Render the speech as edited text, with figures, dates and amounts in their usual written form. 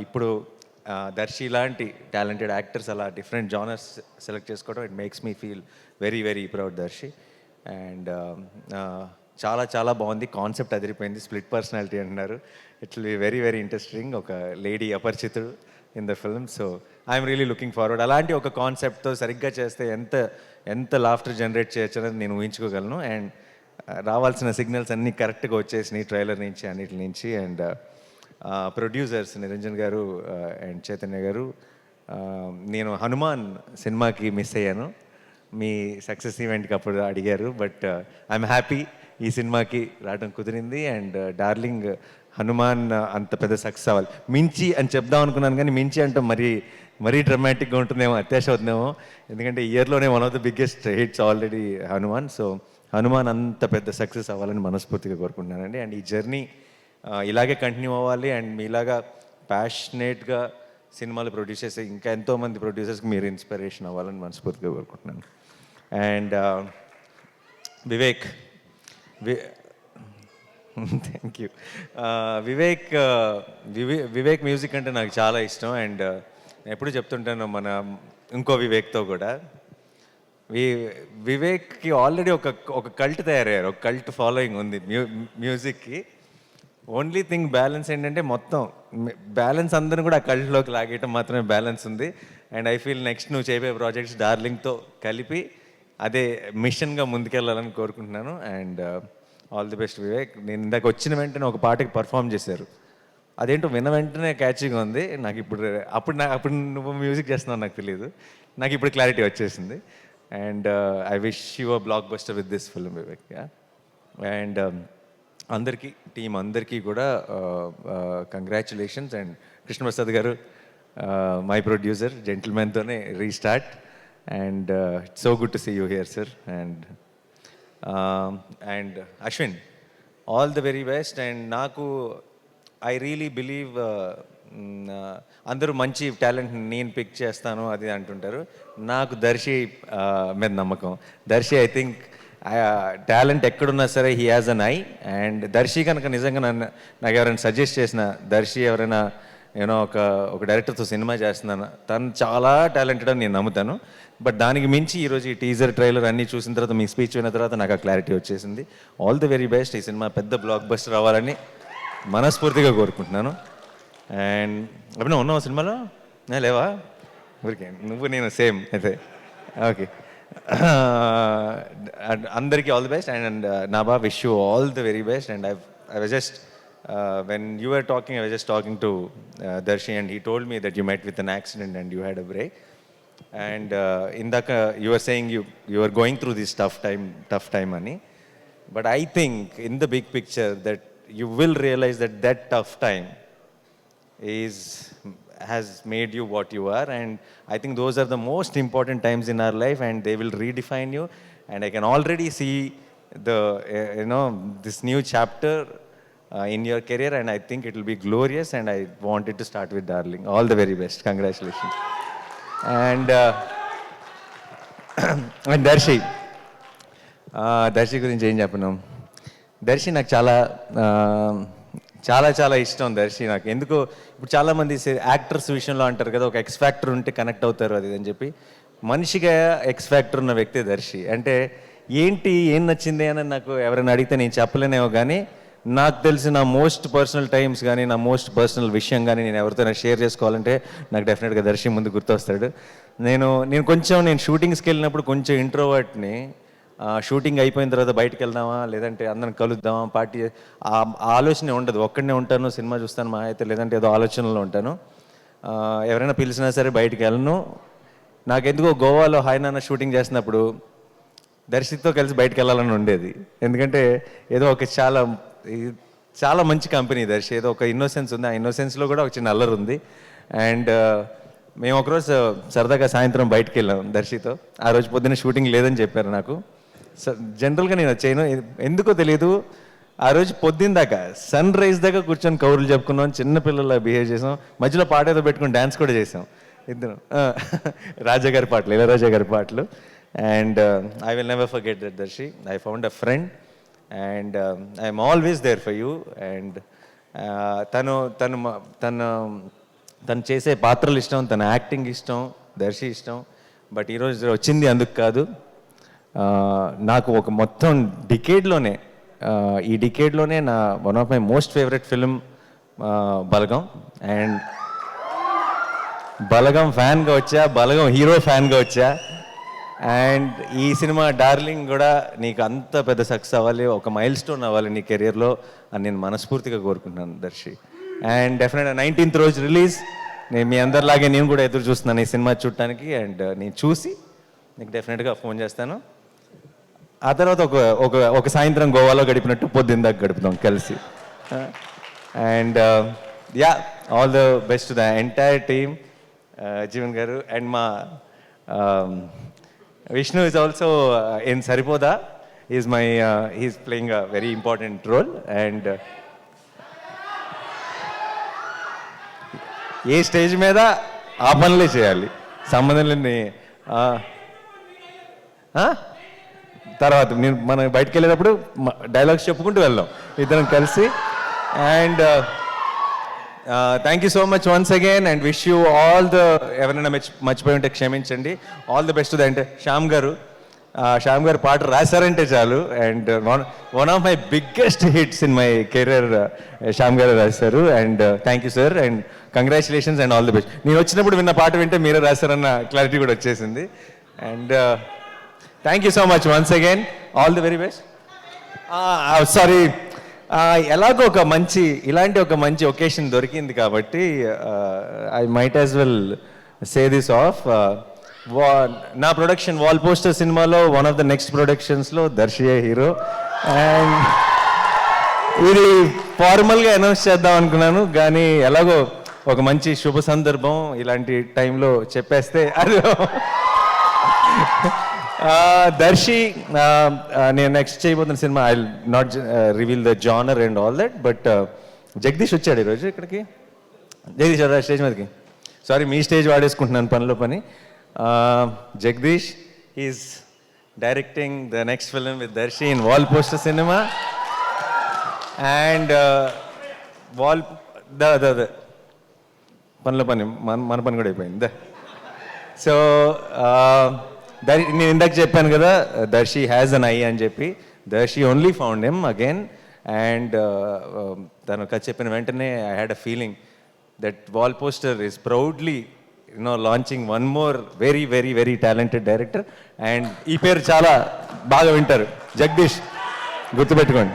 ఇప్పుడు దర్శి లాంటి talented actors అలా డిఫరెంట్ జానర్స్ సెలెక్ట్ చేసుకోవడం it makes me feel very very proud Darshi. And చాలా చాలా బాగుంది, కాన్సెప్ట్ అదిరిపోయింది. స్ప్లిట్ పర్సనాలిటీ అంటున్నారు, it will be very very interesting. ఒక lady Aparichitudu in the film. So I'm really looking forward. అలాంటి ఒక కాన్సెప్ట్తో సరిగ్గా చేస్తే ఎంత ఎంత లాఫ్టర్ జనరేట్ చేయొచ్చు అనేది నేను ఊహించుకోగలను. అండ్ రావాల్సిన సిగ్నల్స్ అన్నీ కరెక్ట్గా వచ్చేసినాయి ట్రైలర్ నుంచి అన్నిటి నుంచి. అండ్ ప్రొడ్యూసర్స్ నిరంజన్ గారు అండ్ చైతన్య గారు, నేను హనుమాన్ సినిమాకి మిస్ అయ్యాను, మీ సక్సెస్ ఈవెంట్కి అప్పుడు అడిగారు. బట్ ఐఎమ్ హ్యాపీ ఈ సినిమాకి రావడం కుదిరింది. అండ్ డార్లింగ్ హనుమాన్ అంత పెద్ద సక్సెస్ అవ్వాలి. మించి అని చెప్దాం అనుకున్నాను, కానీ మించి అంటే మరీ డ్రమాటిక్గా ఉంటుందేమో, అత్యాశ అవుతుందేమో. ఎందుకంటే ఇయర్లోనే one of the biggest hits already Hanuman. So Hanuman అంత పెద్ద సక్సెస్ అవ్వాలని మనస్ఫూర్తిగా కోరుకుంటున్నానండి. అండ్ ఈ జర్నీ ఇలాగే కంటిన్యూ అవ్వాలి. అండ్ మీలాగా ప్యాషనేట్గా సినిమాలు ప్రొడ్యూస్ చేసే ఇంకా ఎంతోమంది ప్రొడ్యూసర్స్కి మీరు ఇన్స్పిరేషన్ అవ్వాలని మనస్ఫూర్తిగా కోరుకుంటున్నాను. And Vivek thank you. Vivek music అంటే నాకు చాలా ఇష్టం. అండ్ ఎప్పుడు చెప్తుంటాను మన ఇంకో వివేక్తో కూడా, వివేక్కి ఆల్రెడీ ఒక కల్ట్ తయారయ్యారు, ఒక కల్ట్ ఫాలోయింగ్ ఉంది మ్యూజిక్కి. ఓన్లీ థింగ్ బ్యాలెన్స్ ఏంటంటే మొత్తం బ్యాలెన్స్ అందరూ కూడా ఆ కల్ట్లోకి లాగేయటం మాత్రమే బ్యాలెన్స్ ఉంది. అండ్ ఐ ఫీల్ నెక్స్ట్ నువ్వు చేయబోయే ప్రాజెక్ట్స్ డార్లింగ్తో కలిపి అదే మిషన్గా ముందుకెళ్ళాలని కోరుకుంటున్నాను. And all the best Vivek. నేను ఇందాక వచ్చిన వెంటనే ఒక పాటకి పర్ఫామ్ చేశారు, అదేంటో విన్న వెంటనే క్యాచింగ్ ఉంది నాకు. అప్పుడు నువ్వు మ్యూజిక్ చేస్తున్నావు నాకు తెలియదు, నాకు ఇప్పుడు క్లారిటీ వచ్చేసింది. And I wish you a blockbuster with this film Vivek. And అందరికీ టీం అందరికీ కూడా congratulations. And Krishnaprasad garu my producer, జెంటిల్మెన్తోనే restart. And it's so good to see you here sir. And Ashwin, all the very best. And నాకు I really believe అందరూ మంచి talent నేను pick చేస్తాను అది అంటుంటారు, నాకు దర్శి మీద నమ్మకం. దర్శి ఐ థింక్ టాలెంట్ ఎక్కడున్నా సరే he has an eye. And Darshi కనుక నిజంగా నాకు ఎవరైనా సజెస్ట్ చేసిన, దర్శి ఎవరైనా నేను ఒక డైరెక్టర్తో సినిమా చేస్తున్నాను, తను చాలా టాలెంటెడ్ అని నేను నమ్ముతాను. బట్ దానికి మించి ఈరోజు ఈ టీజర్ ట్రైలర్ అన్నీ చూసిన తర్వాత, మీ స్పీచ్ విన్న తర్వాత నాకు ఆ క్లారిటీ వచ్చేసింది. All the very best. ఈ సినిమా పెద్ద బ్లాక్ బస్టర్ అవ్వాలని మనస్ఫూర్తిగా కోరుకుంటున్నాను. అండ్ అప్పుడు ఉన్నావు సినిమాలో లేవా? ఊరికే నువ్వు నేను సేమ్ అయితే. ఓకే, అందరికీ ఆల్ ది బెస్ట్. అండ్ నాబా wish you all the very best. And I was just when you were talking, I was just talking to Darshi, and he told me that you met with an accident and you had a break. And indaka you were saying you were going through this tough time ani. But I think in the big picture that you will realize that tough time has made you what you are. And I think those are the most important times in our life, and they will redefine you. And I can already see the this new chapter in your career, and I think it will be glorious. And I wanted to start with darling. All the very best. Congratulations. And and Darshi గురించి ఏం చెప్పను. దర్శి నాకు చాలా చాలా చాలా ఇష్టం. దర్శి నాకు ఎందుకో, ఇప్పుడు చాలామంది యాక్టర్స్ విషయంలో అంటారు కదా, ఒక ఎక్స్ ఫ్యాక్టర్ ఉంటే కనెక్ట్ అవుతారు అది అని చెప్పి. మనిషిగా ఎక్స్ ఫ్యాక్టర్ ఉన్న వ్యక్తి దర్శి. అంటే ఏం నచ్చింది అని నాకు ఎవరైనా అడిగితే నేను చెప్పలేనేమో, కానీ నాకు తెలిసిన మోస్ట్ పర్సనల్ టైమ్స్ కానీ, నా మోస్ట్ పర్సనల్ విషయం కానీ నేను ఎవరితోనే షేర్ చేసుకోవాలంటే నాకు డెఫినెట్గా దర్శి ముందు గుర్తొస్తాడు. నేను షూటింగ్స్కి వెళ్ళినప్పుడు కొంచెం ఇంట్రోవర్ట్ని. షూటింగ్ అయిపోయిన తర్వాత బయటకు వెళ్దామా, లేదంటే అందరం కలుద్దామా, పార్టీ, ఆ ఆలోచన ఉండదు. ఒక్కడనే ఉంటాను, సినిమా చూస్తాను మా అయితే, లేదంటే ఏదో ఆలోచనలో ఉంటాను. ఎవరైనా పిలిచినా సరే బయటికి వెళ్ళను. నాకెందుకో గోవాలో హాయ్ నాన్న షూటింగ్ చేసినప్పుడు దర్శితో కలిసి బయటకు వెళ్ళాలని ఉండేది. ఎందుకంటే ఏదో ఒక చాలా మంచి కంపెనీ దర్శి, ఏదో ఒక ఇన్నోసెన్స్ ఉంది. ఆ ఇన్నోసెన్స్లో కూడా ఒక చిన్న అల్లరి ఉంది. అండ్ మేము ఒకరోజు సరదాగా సాయంత్రం బయటకు వెళ్ళాం దర్శితో. ఆ రోజు పొద్దున్న షూటింగ్ లేదని చెప్పారు నాకు. జనరల్గా నేను చేయను, ఎందుకో తెలియదు. ఆ రోజు పొద్దున్న దాకా సన్ రైజ్ దాకా కూర్చొని కౌరులు చెప్పుకున్నాం, చిన్నపిల్లల బిహేవ్ చేసాం, మధ్యలో పాట ఏదో పెట్టుకుని డ్యాన్స్ కూడా చేసాం ఇద్దరు. రాజా గారి పాటలు, ఇళయరాజా గారి పాటలు. And I will never forget that Darshi. I found a friend, and I'm always there for you. And తను తను తను తను చేసే పాత్రలు ఇష్టం, తన యాక్టింగ్ ఇష్టం, దర్శి ఇష్టం. బట్ ఈరోజు వచ్చింది అందుకు కాదు. నాకు ఒక మొత్తం డికేడ్లోనే ఈ డికేడ్లోనే నా one of my most favourite film Balagam. And Balagam ఫ్యాన్గా వచ్చా, బలగం హీరో ఫ్యాన్గా వచ్చా. అండ్ ఈ సినిమా డార్లింగ్ కూడా నీకు అంత పెద్ద సక్సెస్ అవ్వాలి, ఒక మైల్ స్టోన్ అవ్వాలి నీ కెరియర్లో అని నేను మనస్ఫూర్తిగా కోరుకుంటున్నాను దర్శి. అండ్ డెఫినెట్గా 19th రోజు రిలీజ్. నేను మీ అందరిలాగే నేను కూడా ఎదురు చూస్తున్నాను ఈ సినిమా చూడటానికి. అండ్ నేను చూసి నీకు డెఫినెట్గా ఫోన్ చేస్తాను. ఆ తర్వాత ఒక సాయంత్రం గోవాలో గడిపినట్టు పొద్దుందాక గడుపుతాం కలిసి. And yeah, all the best to the entire team. Jeevan గారు అండ్ మా Vishnu is also in Saripoda. He's playing a very important role. And A stage మీద ఆ పనులే చేయాలి, సంబంధం లేని. తర్వాత మనం బయటకు వెళ్ళేటప్పుడు డైలాగ్స్ చెప్పుకుంటూ వెళ్దాం ఇద్దరం కలిసి. And thank you so much once again and wish you all the, ఎవరైనా మర్చిపోయి ఉంటే క్షమించండి. All the best to the అంటే శ్యామ్ గారు పాట రాశారంటే చాలు. And one of my biggest hits in my career Shyam గారు రాశారు. And thank you sir and congratulations and all the best. నేను వచ్చినప్పుడు విన్న పాట వింటే మీరే రాశారన్న క్లారిటీ కూడా వచ్చేసింది. And thank you so much once again, all the very best. Sorry, ఎలాగో ఇలాంటి ఒక మంచి ఒకేషన్ దొరికింది కాబట్టి I might as well say this off. నా ప్రొడక్షన్ వాల్ పోస్టర్ సినిమాలో వన్ ఆఫ్ ద నెక్స్ట్ ప్రొడక్షన్స్లో దర్శియే హీరో. అండ్ ఇది ఫార్మల్గా అనౌన్స్ చేద్దాం అనుకున్నాను, కానీ ఎలాగో ఒక మంచి శుభ సందర్భం ఇలాంటి టైంలో చెప్పేస్తే అది దర్శి నేను నెక్స్ట్ చేయబోతున్న cinema I not reveal the genre and all that. But Jagadish వచ్చాడు ఈరోజు ఇక్కడికి. జగదీష్ స్టేజ్ మీదకి. సారీ, మీ స్టేజ్ వాడేసుకుంటున్నాను పనిలో పని. Jagadish is directing the next film with Darshi in Wall Poster Cinema. And the పనిలో పని మన పని కూడా అయిపోయింది. సో నేను ఇందాక చెప్పాను కదా, దర్శి హ్యాజ్ అన్ ఐ అని చెప్పి. Darshi only found him again. And తను కథ చెప్పిన వెంటనే I had a feeling that Wall Poster is proudly launching one more very very very talented director. And ఈ పేరు చాలా బాగా వింటారు, జగదీష్, గుర్తుపెట్టుకోండి.